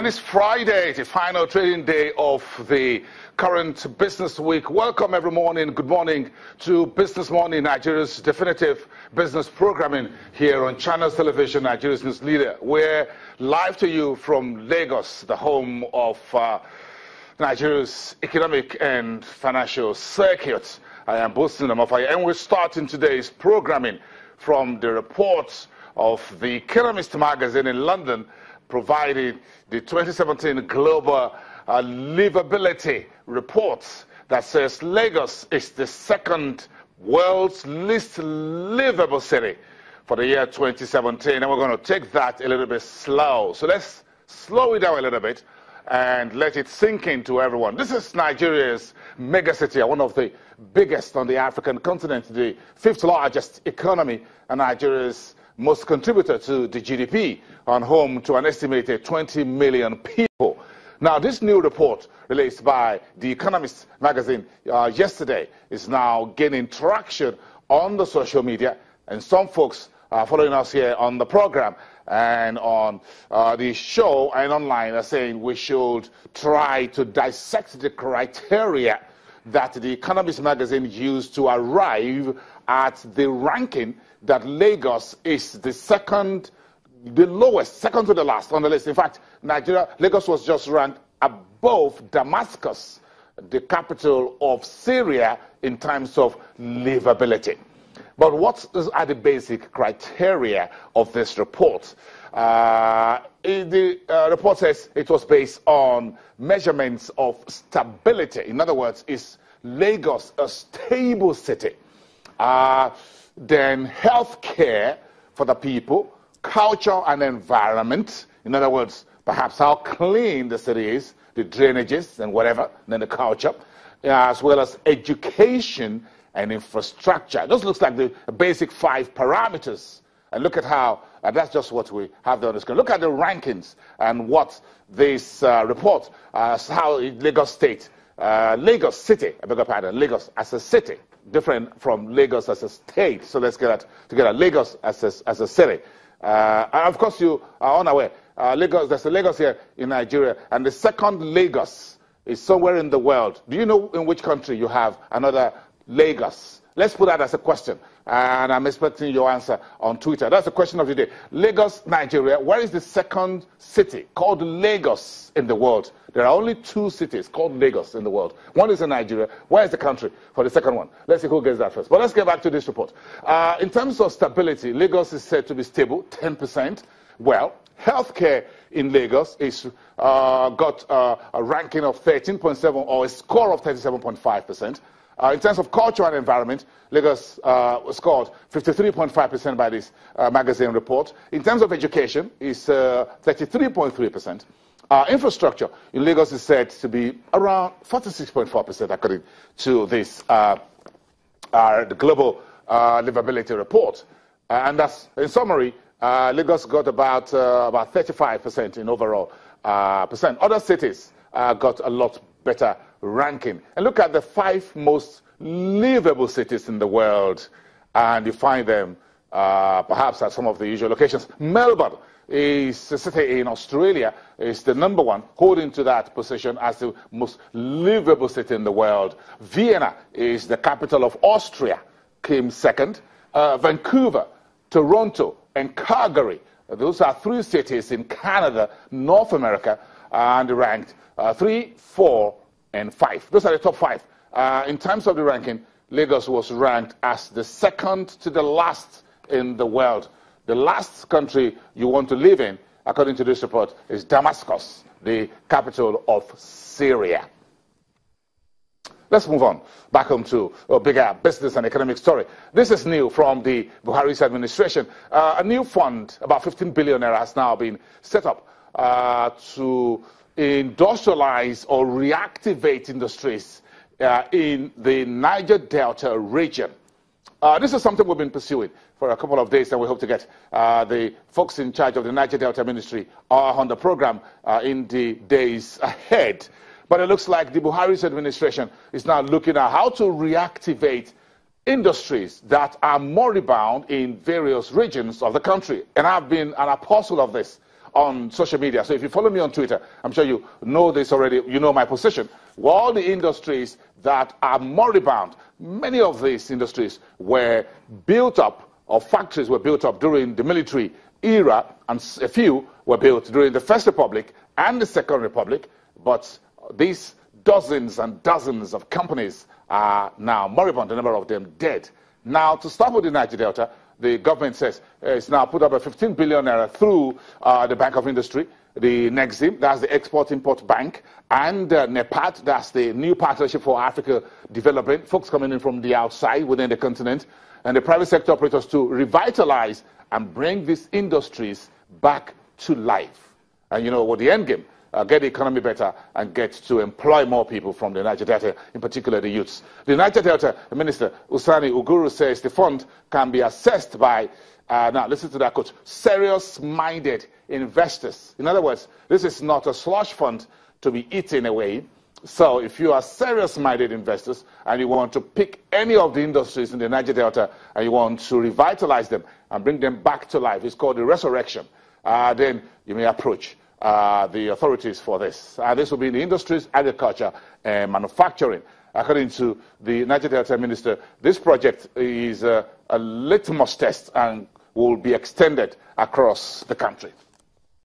And it's Friday, the final trading day of the current business week. Welcome every morning. Good morning to Business Morning, Nigeria's definitive business programming here on Channels Television, Nigeria's news leader. We're live to you from Lagos, the home of Nigeria's economic and financial circuit. I am boasting them of you, and we're starting today's programming from the reports of the Economist magazine in London, provided the 2017 Global Livability Report that says Lagos is the second world's least livable city for the year 2017. And we're going to take that a little bit slow. So let's slow it down a little bit and let it sink into everyone. This is Nigeria's megacity, one of the biggest on the African continent, the fifth largest economy, and Nigeria's most contributor to the GDP, on home to an estimated 20 million people. Now, this new report released by the Economist magazine yesterday is now gaining traction on the social media, and some folks following us here on the program and on the show and online are saying we should try to dissect the criteria that the Economist magazine used to arrive at the ranking that Lagos is the second, the lowest, second to the last on the list. In fact, Lagos was just ranked above Damascus, the capital of Syria, in terms of livability. But what are the basic criteria of this report? The report says it was based on measurements of stability. In other words, is Lagos a stable city? Then health care for the people, culture and environment. In other words, perhaps how clean the city is, the drainages and whatever, and then the culture, as well as education and infrastructure. Those looks like the basic 5 parameters. And look at how, that's just what we have there on the screen. Look at the rankings and what this report, how Lagos State, Lagos City, I beg your pardon, Lagos as a city, different from Lagos as a state. So let's get that together. Lagos as a city. And of course, you are unaware, there's a Lagos here in Nigeria, and the second Lagos is somewhere in the world. Do you know in which country you have another Lagos? Let's put that as a question, and I'm expecting your answer on Twitter. That's the question of the day. Lagos, Nigeria, where is the second city called Lagos in the world? There are only 2 cities called Lagos in the world. One is in Nigeria. Where is the country for the second one? Let's see who gets that first. But let's get back to this report. In terms of stability, Lagos is said to be stable, 10%. Well, healthcare in Lagos is got a ranking of 13.7 or a score of 37.5%. In terms of culture and environment, Lagos scored 53.5% by this magazine report. In terms of education, it's 33.3%. Infrastructure in Lagos is said to be around 46.4%, according to this the Global Livability Report. And that's, in summary, Lagos got about 35% in overall percent. Other cities got a lot better ranking. And look at the 5 most livable cities in the world, and you find them perhaps at some of the usual locations. Melbourne is a city in Australia, is the number 1, holding to that position as the most livable city in the world. Vienna is the capital of Austria, came second. Vancouver, Toronto, and Calgary, those are 3 cities in Canada, North America, and ranked 3, 4, and 5. Those are the top 5. In terms of the ranking, Lagos was ranked as the second to the last in the world. The last country you want to live in, according to this report, is Damascus, the capital of Syria. Let's move on back home to a bigger business and economic story. This is new from the Buhari's administration. A new fund, about 15 billion naira, has now been set up to industrialize or reactivate industries in the Niger Delta region. This is something we've been pursuing for a couple of days, and we hope to get the folks in charge of the Niger Delta Ministry on the program in the days ahead. But it looks like the Buhari's administration is now looking at how to reactivate industries that are moribund in various regions of the country. And I've been an apostle of this on social media. So if you follow me on Twitter, I'm sure you know this already. You know my position. All the industries that are moribund, many of these industries were built up, or factories were built up during the military era, and a few were built during the First Republic and the Second Republic. But these dozens and dozens of companies are now moribund, a number of them dead. Now, to start with the Niger Delta, the government says it's now put up a 15 billion naira through the Bank of Industry, the Nexim, that's the Export-Import Bank, and NEPAD, that's the New Partnership for Africa Development, folks coming in from the outside within the continent, and the private sector operators to revitalize and bring these industries back to life. And you know what the end game? Get the economy better and get to employ more people from the Niger Delta, in particular the youths. The Niger Delta Minister, Usani Uguru, says the fund can be assessed by, now listen to that quote, serious-minded investors. In other words, this is not a slush fund to be eaten away. So if you are serious-minded investors and you want to pick any of the industries in the Niger Delta and you want to revitalize them and bring them back to life, it's called the resurrection, then you may approach the authorities for this. This will be in the industries, agriculture, and manufacturing. According to the Niger Delta Minister, this project is a litmus test and will be extended across the country.